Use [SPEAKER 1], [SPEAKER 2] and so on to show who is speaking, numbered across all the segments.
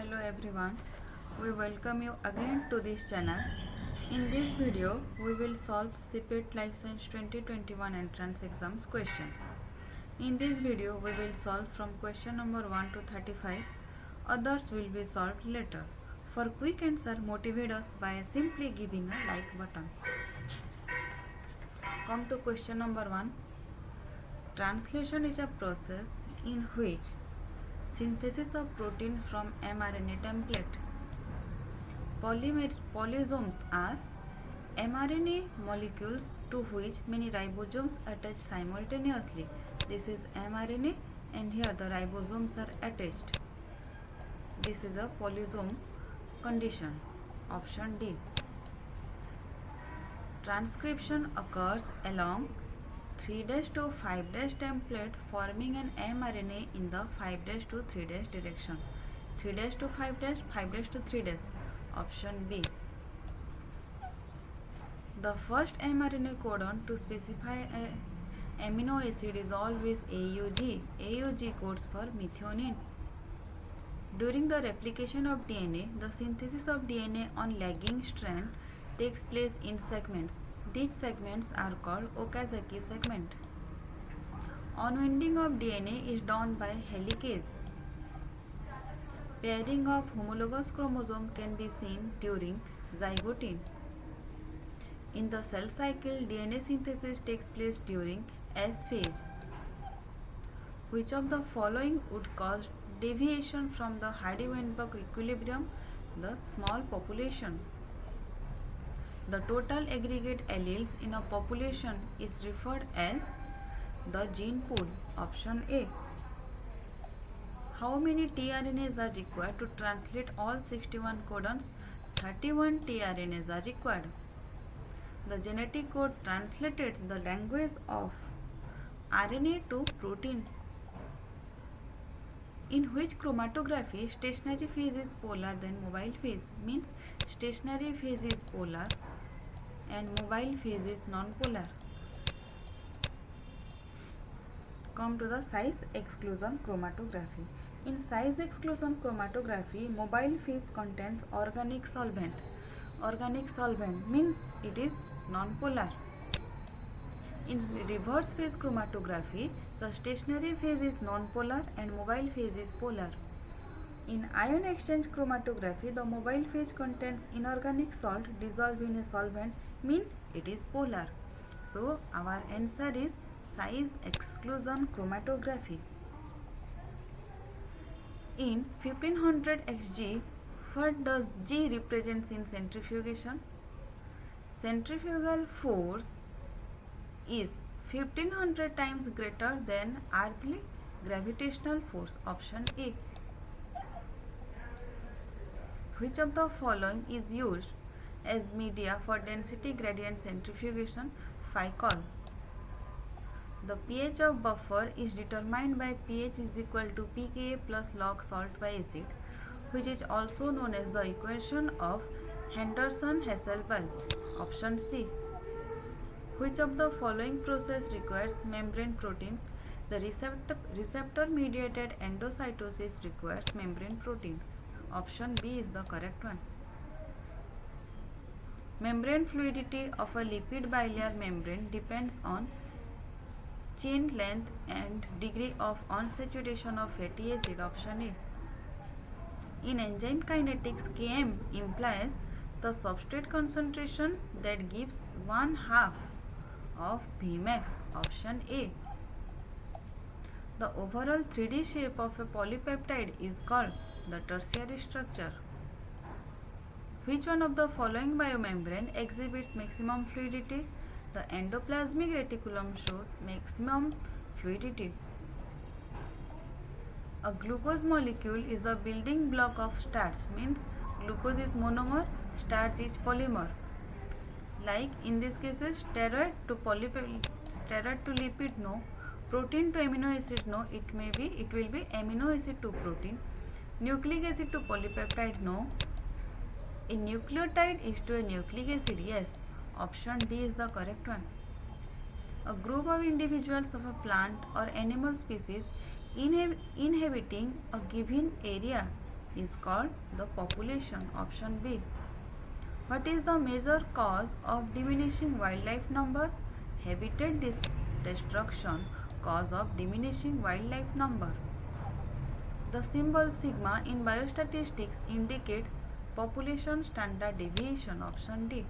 [SPEAKER 1] Hello everyone, we welcome you again to this channel. In this video, we will solve CPET Life Science 2021 entrance exams questions. In this video, we will solve from question number 1 to 35. Others will be solved later. For quick answer, motivate us by simply giving a like button. Come to question number 1. Translation is a process in which synthesis of protein from mRNA template. Polysomes are mRNA molecules to which many ribosomes attach simultaneously. This is mRNA and here the ribosomes are attached. This is a polysome condition. Option D. Transcription occurs along 3' to 5' template forming an mRNA in the 5' to 3' direction. 3' to 5', 5' to 3'. Option B. The first mRNA codon to specify an amino acid is always AUG. AUG codes for methionine. During the replication of DNA, the synthesis of DNA on lagging strand takes place in segments. These segments are called Okazaki segment. Unwinding of DNA is done by helicase. Pairing of homologous chromosome can be seen during zygoting. In the cell cycle, DNA synthesis takes place during S phase. Which of the following would cause deviation from the Hardy-Weinberg equilibrium? The small population. The total aggregate alleles in a population is referred as the gene pool. Option A. How many tRNAs are required to translate all 61 codons? 31 tRNAs are required. The genetic code translated the language of RNA to protein. In which chromatography stationary phase is polar than mobile phase? Means stationary phase is polar and mobile phase is non-polar. Come to the size exclusion chromatography. In size exclusion chromatography, mobile phase contains organic solvent. Organic solvent means it is non-polar. In reverse phase chromatography, the stationary phase is non-polar and mobile phase is polar. In ion exchange chromatography, the mobile phase contains inorganic salt dissolved in a solvent, mean it is polar. So our answer is size exclusion chromatography. In 1500 Xg, what does G represents in centrifugation? Centrifugal force is 1500 times greater than earthly gravitational force. Option A. Which of the following is used as media for density gradient centrifugation? Ficol. The pH of buffer is determined by pH is equal to pKa plus log salt by acid, which is also known as the equation of Henderson-Hasselbalch. Option C. Which of the following process requires membrane proteins? The receptor-mediated endocytosis requires membrane proteins. Option B is the correct one. Membrane fluidity of a lipid bilayer membrane depends on chain length and degree of unsaturation of fatty acid. Option A. In enzyme kinetics, Km implies the substrate concentration that gives 1/2 of Vmax. Option A. The overall 3D shape of a polypeptide is called the tertiary structure. Which one of the following biomembrane exhibits maximum fluidity? The endoplasmic reticulum shows maximum fluidity. A glucose molecule is the building block of starch, means glucose is monomer, starch is polymer. Like in this case, steroid to lipid no, protein to amino acid no, it will be amino acid to protein, nucleic acid to polypeptide no, a nucleotide is to a nucleic acid, yes. Option D is the correct one. A group of individuals of a plant or animal species inhabiting a given area is called the population. Option B. What is the major cause of diminishing wildlife number? Habitat destruction, cause of diminishing wildlife number. The symbol sigma in biostatistics indicate population standard deviation. Option D.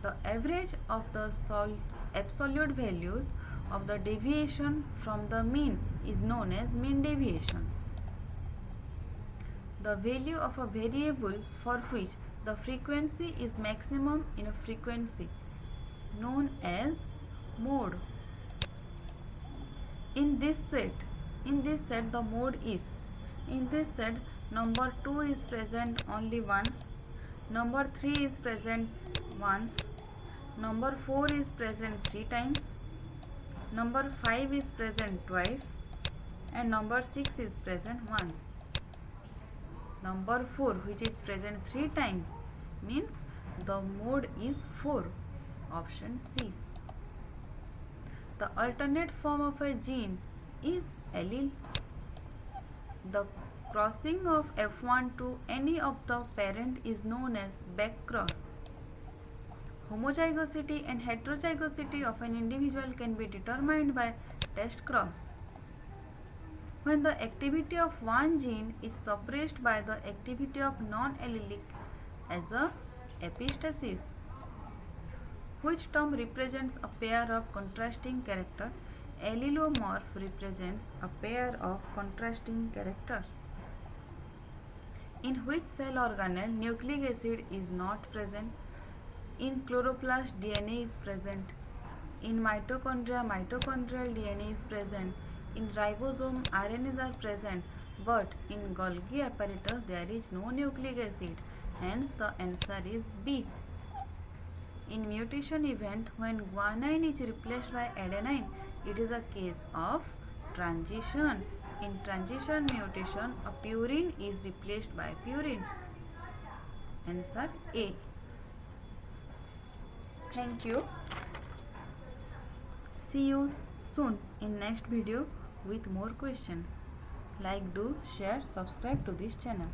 [SPEAKER 1] The average of the absolute values of the deviation from the mean is known as mean deviation. The value of a variable for which the frequency is maximum in a frequency known as mode. In this set the mode is, in this set number 2 is present only once, number 3 is present once, number 4 is present 3 times, number 5 is present twice, and number 6 is present once. Number 4, which is present 3 times, means the mode is 4. Option C. The alternate form of a gene is allele. The crossing of F1 to any of the parent is known as backcross. Homozygosity and heterozygosity of an individual can be determined by test cross. When the activity of one gene is suppressed by the activity of non-allelic as a epistasis. Which term represents a pair of contrasting character? Allelomorph represents a pair of contrasting characters. In which cell organelle nucleic acid is not present? In chloroplast, DNA is present. In mitochondria, mitochondrial DNA is present. In ribosome, RNAs are present. But in Golgi apparatus, there is no nucleic acid. Hence, the answer is B. In mutation event, when guanine is replaced by adenine, it is a case of transition. In transition mutation, a purine is replaced by purine. Answer A. Thank you. See you soon in next video with more questions. Like, do, share, subscribe to this channel.